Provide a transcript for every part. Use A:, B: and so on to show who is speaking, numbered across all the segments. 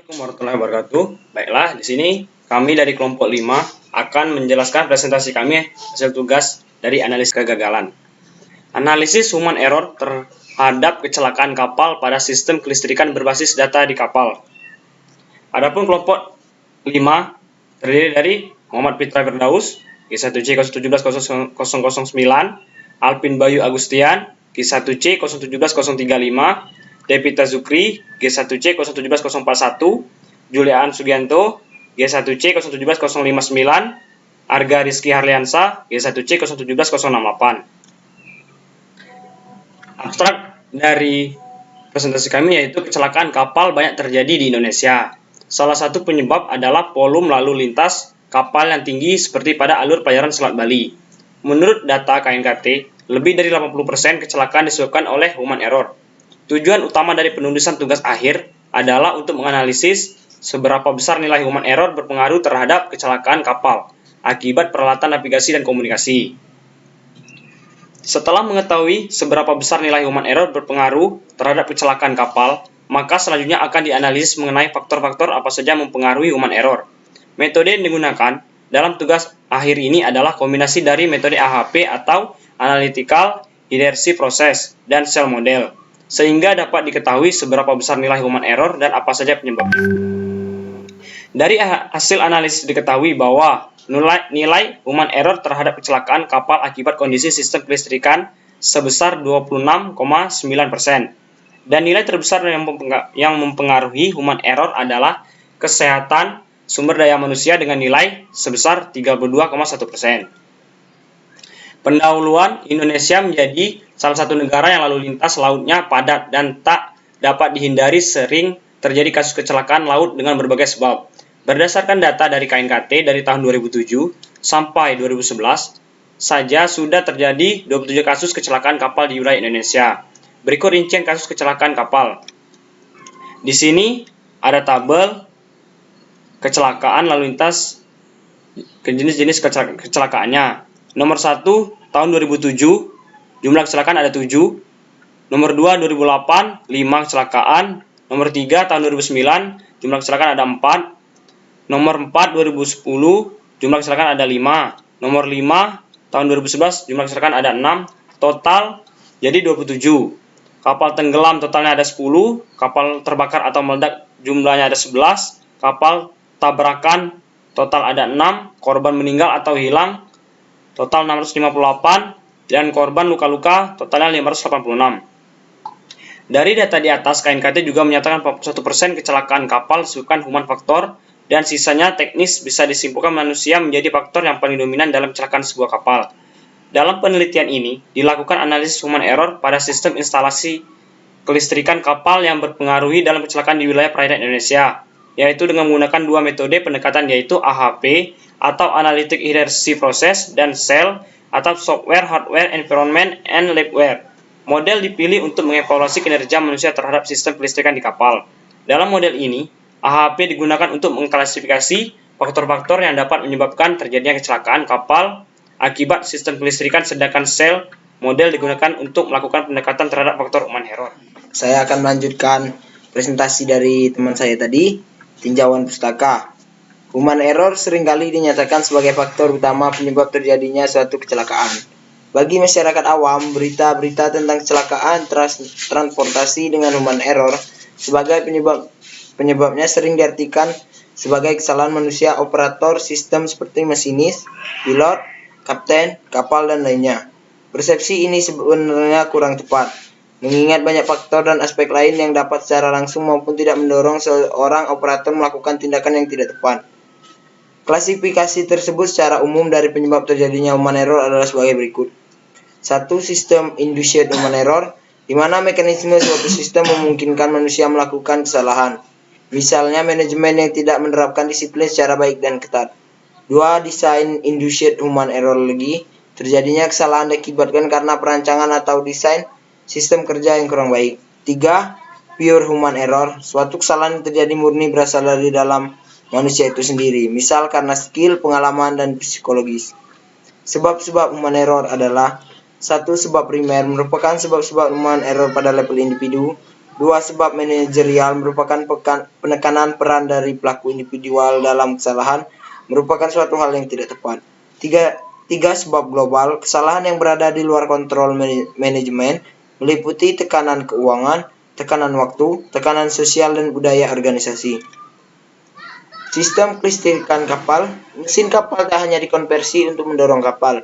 A: Assalamualaikum warahmatullahi wabarakatuh. Baiklah, di sini kami dari kelompok 5 akan menjelaskan presentasi kami hasil tugas dari analisis kegagalan. Analisis human error terhadap kecelakaan kapal pada sistem kelistrikan berbasis data di kapal. Adapun kelompok 5 terdiri dari Muhammad Fitra Firdaus, Q1C 017009, Alvin Bayu Agustian, Q1C 017035, Devita Zukri, G1C 017041, Julian Sugianto, G1C 017059, Arga Rizky Harliansa, G1C 017008. Abstrak dari presentasi kami yaitu kecelakaan kapal banyak terjadi di Indonesia. Salah satu penyebab adalah volume lalu lintas kapal yang tinggi seperti pada alur pelayaran Selat Bali. Menurut data KNKT, lebih dari 80% kecelakaan disebabkan oleh human error. Tujuan utama dari penulisan tugas akhir adalah untuk menganalisis seberapa besar nilai human error berpengaruh terhadap kecelakaan kapal akibat peralatan navigasi dan komunikasi. Setelah mengetahui seberapa besar nilai human error berpengaruh terhadap kecelakaan kapal, maka selanjutnya akan dianalisis mengenai faktor-faktor apa saja mempengaruhi human error. Metode yang digunakan dalam tugas akhir ini adalah kombinasi dari metode AHP atau Analytical Hierarchy Process dan Cell Model, sehingga dapat diketahui seberapa besar nilai human error dan apa saja penyebabnya. Dari hasil analisis diketahui bahwa nilai human error terhadap kecelakaan kapal akibat kondisi sistem kelistrikan sebesar 26,9%. Dan nilai terbesar yang mempengaruhi human error adalah kesehatan sumber daya manusia dengan nilai sebesar 32,1%. Pendahuluan Indonesia menjadi salah satu negara yang lalu lintas lautnya padat dan tak dapat dihindari sering terjadi kasus kecelakaan laut dengan berbagai sebab. Berdasarkan data dari KNKT dari tahun 2007 sampai 2011 saja sudah terjadi 27 kasus kecelakaan kapal di wilayah Indonesia. Berikut rincian kasus kecelakaan kapal. Di sini ada tabel kecelakaan lalu lintas jenis-jenis kecelakaannya. Nomor 1 tahun 2007 jumlah kecelakaan ada 7. Nomor 2 2008 5 kecelakaan. Nomor 3 tahun 2009 jumlah kecelakaan ada 4. Nomor 4 2010 jumlah kecelakaan ada 5. Nomor 5 tahun 2011 jumlah kecelakaan ada 6. Total jadi 27. Kapal tenggelam totalnya ada 10. Kapal terbakar atau meledak jumlahnya ada 11. Kapal tabrakan total ada 6. Korban meninggal atau hilang total 658 dan korban luka-luka totalnya 586. Dari data di atas, KNKT juga menyatakan 41% kecelakaan kapal disebabkan human faktor dan sisanya teknis bisa disimpulkan manusia menjadi faktor yang paling dominan dalam kecelakaan sebuah kapal. Dalam penelitian ini, dilakukan analisis human error pada sistem instalasi kelistrikan kapal yang berpengaruhi dalam kecelakaan di wilayah perairan Indonesia, yaitu dengan menggunakan dua metode pendekatan yaitu AHP atau Analytic Hierarchy Process dan Cell atau Software, Hardware, Environment, and Labware. Model dipilih untuk mengevaluasi kinerja manusia terhadap sistem kelistrikan di kapal. Dalam model ini, AHP digunakan untuk mengklasifikasi faktor-faktor yang dapat menyebabkan terjadinya kecelakaan kapal akibat sistem kelistrikan, sedangkan Cell model digunakan untuk melakukan pendekatan terhadap faktor human error.
B: Saya akan melanjutkan presentasi dari teman saya tadi, tinjauan pustaka. Human error seringkali dinyatakan sebagai faktor utama penyebab terjadinya suatu kecelakaan. Bagi masyarakat awam, berita-berita tentang kecelakaan transportasi dengan human error sebagai penyebabnya sering diartikan sebagai kesalahan manusia operator sistem seperti masinis, pilot, kapten, kapal, dan lainnya. Persepsi ini sebenarnya kurang tepat, mengingat banyak faktor dan aspek lain yang dapat secara langsung maupun tidak mendorong seorang operator melakukan tindakan yang tidak tepat. Klasifikasi tersebut secara umum dari penyebab terjadinya human error adalah sebagai berikut. 1. Sistem induced human error, di mana mekanisme suatu sistem memungkinkan manusia melakukan kesalahan. Misalnya manajemen yang tidak menerapkan disiplin secara baik dan ketat. 2. Design induced human error lagi, terjadinya kesalahan diakibatkan karena perancangan atau desain sistem kerja yang kurang baik. 3. Pure human error, suatu kesalahan yang terjadi murni berasal dari dalam manusia itu sendiri, misal karena skill, pengalaman, dan psikologis. Sebab-sebab human error adalah 1. Sebab primer, merupakan sebab-sebab human error pada level individu. 2. Sebab manajerial merupakan penekanan peran dari pelaku individual dalam kesalahan merupakan suatu hal yang tidak tepat. 3. Sebab global, kesalahan yang berada di luar kontrol manajemen meliputi tekanan keuangan, tekanan waktu, tekanan sosial dan budaya organisasi. Sistem kelistrikan kapal, mesin kapal tak hanya dikonversi untuk mendorong kapal,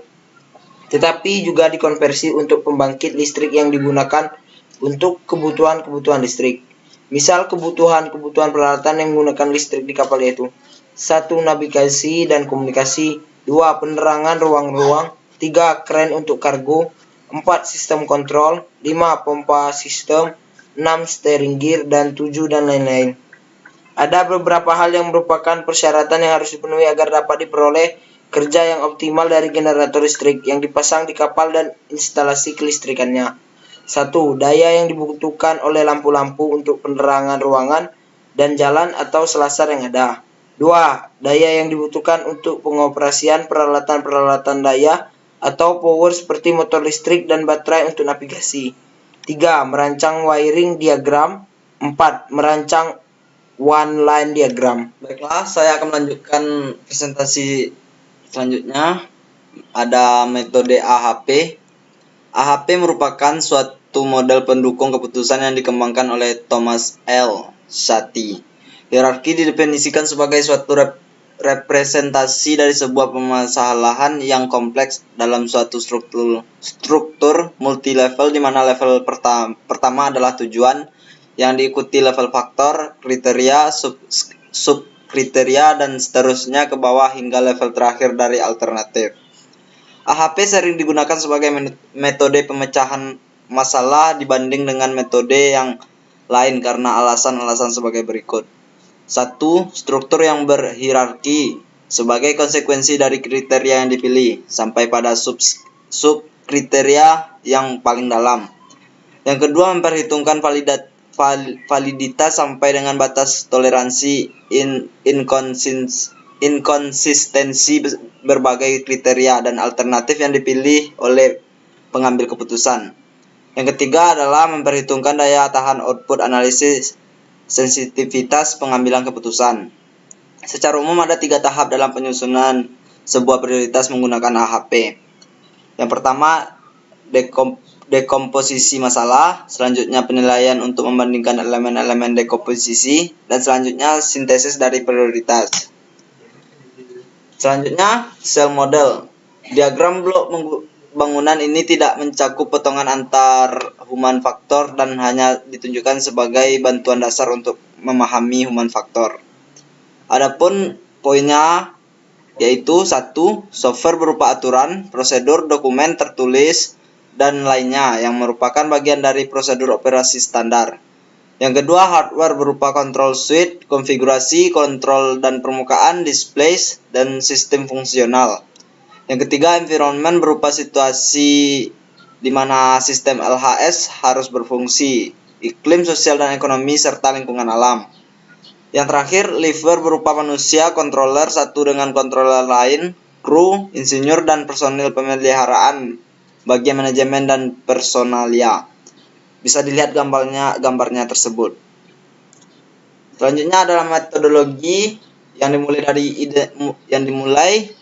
B: tetapi juga dikonversi untuk pembangkit listrik yang digunakan untuk kebutuhan listrik. Misal kebutuhan peralatan yang menggunakan listrik di kapal yaitu 1. Navigasi dan komunikasi, 2. Penerangan ruang-ruang, 3. Kren untuk kargo, 4. Sistem kontrol, 5. Pompa sistem, 6. Steering gear, dan 7 dan lain-lain. Ada beberapa hal yang merupakan persyaratan yang harus dipenuhi agar dapat diperoleh kerja yang optimal dari generator listrik yang dipasang di kapal dan instalasi kelistrikannya. 1. Daya yang dibutuhkan oleh lampu-lampu untuk penerangan ruangan dan jalan atau selasar yang ada. 2. Daya yang dibutuhkan untuk pengoperasian peralatan-peralatan daya atau power seperti motor listrik dan baterai untuk navigasi. 3. Merancang wiring diagram. 4. Merancang one line diagram.
C: Baiklah, saya akan melanjutkan presentasi selanjutnya. Ada metode AHP. AHP merupakan suatu model pendukung keputusan yang dikembangkan oleh Thomas L. Saaty. Hierarki didefinisikan sebagai suatu representasi dari sebuah permasalahan yang kompleks dalam suatu struktur multi-level, di mana level pertama adalah tujuan yang diikuti level faktor, kriteria, sub-kriteria, dan seterusnya ke bawah hingga level terakhir dari alternatif. AHP sering digunakan sebagai metode pemecahan masalah dibanding dengan metode yang lain karena alasan-alasan sebagai berikut. 1. Struktur yang berhierarki sebagai konsekuensi dari kriteria yang dipilih sampai pada sub-kriteria yang paling dalam. Yang kedua, memperhitungkan validitas sampai dengan batas toleransi inkonsistensi berbagai kriteria dan alternatif yang dipilih oleh pengambil keputusan. Yang ketiga adalah memperhitungkan daya tahan output analisis sensitivitas pengambilan keputusan. Secara umum ada 3 tahap dalam penyusunan sebuah prioritas menggunakan AHP. Yang pertama, dekomposisi masalah, selanjutnya penilaian untuk membandingkan elemen-elemen dekomposisi, dan selanjutnya sintesis dari prioritas. Selanjutnya, cell model. Diagram blok bangunan ini tidak mencakup potongan antar human faktor dan hanya ditunjukkan sebagai bantuan dasar untuk memahami human faktor. Adapun poinnya yaitu 1. Software berupa aturan, prosedur, dokumen tertulis, dan lainnya yang merupakan bagian dari prosedur operasi standar. Yang kedua, hardware berupa control suite, konfigurasi, kontrol dan permukaan, displays, dan sistem fungsional. Yang ketiga, environment berupa situasi di mana sistem LHS harus berfungsi, iklim, sosial dan ekonomi, serta lingkungan alam. Yang terakhir, liver berupa manusia, controller satu dengan controller lain, kru, insinyur, dan personil pemeliharaan, bagian manajemen dan personalia. Bisa dilihat gambarnya tersebut. Selanjutnya adalah metodologi yang dimulai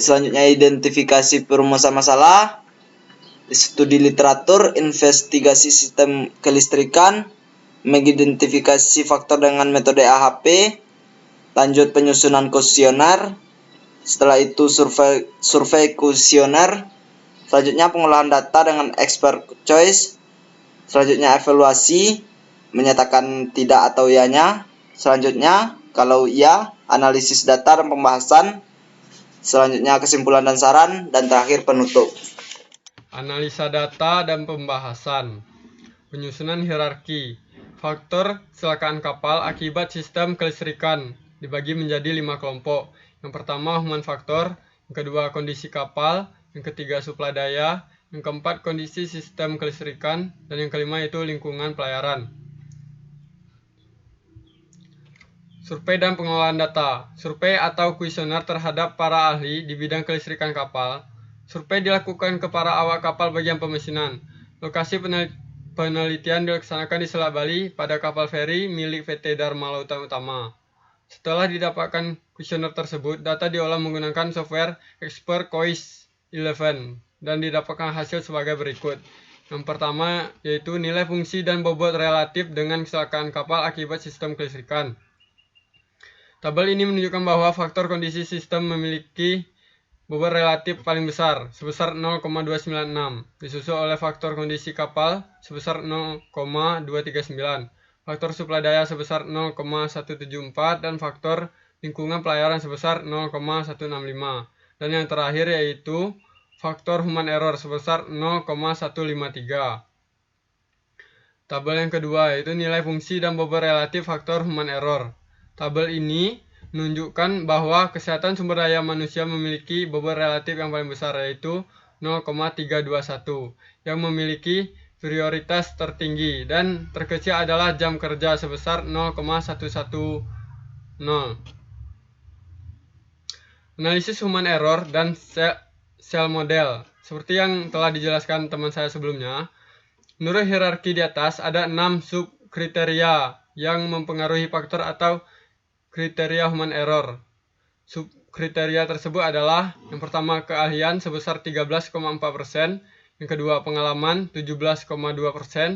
C: selanjutnya identifikasi perumusan masalah, studi literatur, investigasi sistem kelistrikan, mengidentifikasi faktor dengan metode AHP, lanjut penyusunan kuesioner, setelah itu survei kuesioner, selanjutnya pengolahan data dengan expert choice, selanjutnya evaluasi, menyatakan tidak atau ianya, selanjutnya kalau iya, analisis data dan pembahasan, selanjutnya kesimpulan dan saran, dan terakhir penutup.
D: Analisa data dan pembahasan. Penyusunan hierarki. Faktor kecelakaan kapal akibat sistem kelistrikan dibagi menjadi 5 kelompok. Yang pertama human faktor, yang kedua kondisi kapal, yang ketiga suplai daya, yang keempat kondisi sistem kelistrikan, dan yang kelima yaitu lingkungan pelayaran. Survei dan pengolahan data. Survei atau kuesioner terhadap para ahli di bidang kelistrikan kapal. Survei dilakukan ke para awak kapal bagian pemesinan. Lokasi penelitian dilaksanakan di Selat Bali pada kapal feri milik PT Dharma Lautan Utama. Setelah didapatkan kuesioner tersebut, data diolah menggunakan software Expert Quiz 11 dan didapatkan hasil sebagai berikut. Yang pertama yaitu nilai fungsi dan bobot relatif dengan kecelakaan kapal akibat sistem kelistrikan. Tabel ini menunjukkan bahwa faktor kondisi sistem memiliki bobot relatif paling besar sebesar 0,296, disusul oleh faktor kondisi kapal sebesar 0,239, faktor suplai daya sebesar 0,174 dan faktor lingkungan pelayaran sebesar 0,165. Dan yang terakhir yaitu faktor human error sebesar 0,153. Tabel yang kedua yaitu nilai fungsi dan bobot relatif faktor human error. Tabel ini menunjukkan bahwa kesehatan sumber daya manusia memiliki bobot relatif yang paling besar yaitu 0,321 yang memiliki prioritas tertinggi dan terkecil adalah jam kerja sebesar 0,110. Analisis human error dan cell model. Seperti yang telah dijelaskan teman saya sebelumnya, menurut hierarki di atas ada 6 subkriteria yang mempengaruhi faktor atau kriteria human error. Subkriteria tersebut adalah yang pertama keahlian sebesar 13,4%, yang kedua pengalaman 17,2%,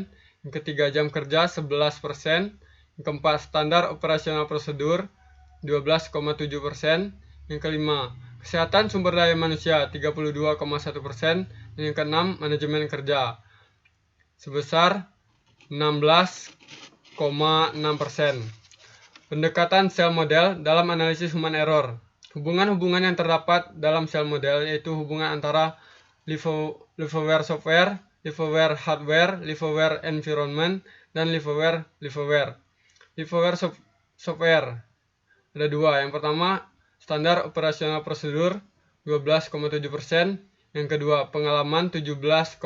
D: yang ketiga jam kerja 11%, yang keempat standar operasional prosedur 12,7%, yang kelima kesehatan sumber daya manusia 32,1%, dan yang keenam manajemen kerja sebesar 16,6%. Pendekatan sel model dalam analisis human error. Hubungan-hubungan yang terdapat dalam sel model yaitu hubungan antara liveware software, liveware hardware, liveware environment, dan liveware. Liveware software ada dua. Yang pertama standar operasional prosedur 12,7%, yang kedua pengalaman 17,2%.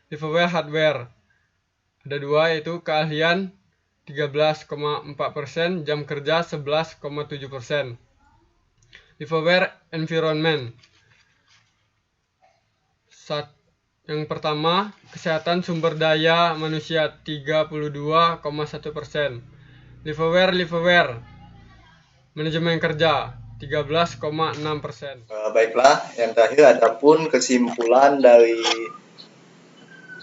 D: Liveware hardware ada dua yaitu keahlian 13,4%, jam kerja 11,7%. Liveware environment. Yang pertama, kesehatan sumber daya manusia 32,1%. Liveware manajemen kerja 13,6%.
C: Baiklah, yang terakhir adapun kesimpulan dari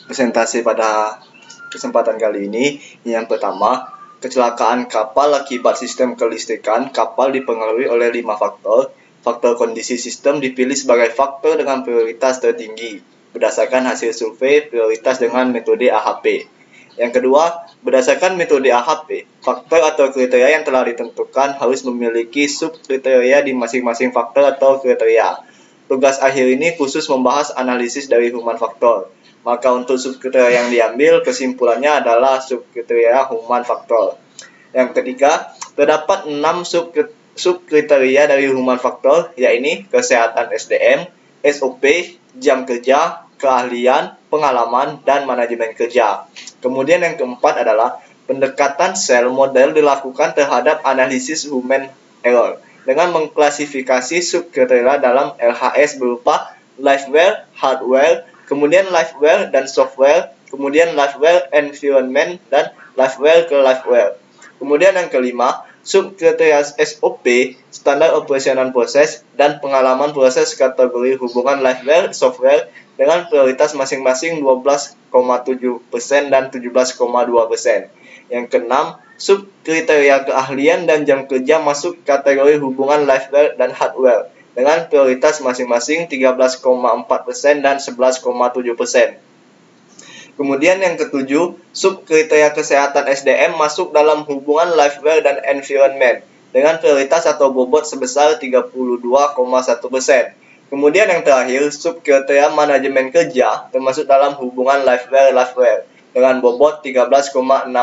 C: presentasi pada kesempatan kali ini. Yang pertama, kecelakaan kapal akibat sistem kelistrikan kapal dipengaruhi oleh 5 faktor. Faktor kondisi sistem dipilih sebagai faktor dengan prioritas tertinggi berdasarkan hasil survei prioritas dengan metode AHP. Yang kedua, berdasarkan metode AHP, faktor atau kriteria yang telah ditentukan harus memiliki subkriteria di masing-masing faktor atau kriteria. Tugas akhir ini khusus membahas analisis dari human faktor. Maka untuk subkriteria yang diambil, kesimpulannya adalah subkriteria human faktor. Yang ketiga, terdapat 6 subkriteria dari human faktor, yaitu kesehatan SDM, SOP, jam kerja, keahlian, pengalaman, dan manajemen kerja. Kemudian yang keempat adalah pendekatan sel model dilakukan terhadap analisis human error dengan mengklasifikasi subkriteria dalam LHS berupa liveware, hardware, kemudian liveware dan software, kemudian liveware environment, dan liveware ke liveware. Kemudian yang kelima, subkriteria SOP, standar operational process, dan pengalaman proses kategori hubungan liveware software dengan prioritas masing-masing 12,7% dan 17,2%. Yang keenam, subkriteria keahlian dan jam kerja masuk kategori hubungan liveware dan hardware dengan prioritas masing-masing 13,4% dan 11,7%. Kemudian yang ketujuh, subkriteria kesehatan SDM masuk dalam hubungan liveware dan environment dengan prioritas atau bobot sebesar 32,1%. Kemudian yang terakhir, subkriteria manajemen kerja termasuk dalam hubungan liveware dengan bobot 13,6%.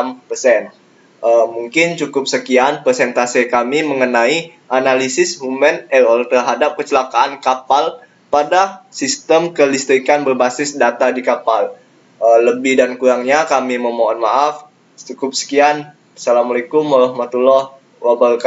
C: Mungkin cukup sekian presentasi kami mengenai analisis human error terhadap kecelakaan kapal pada sistem kelistrikan berbasis data di kapal. Lebih dan kurangnya kami memohon maaf. Cukup sekian. Assalamualaikum warahmatullahi wabarakatuh.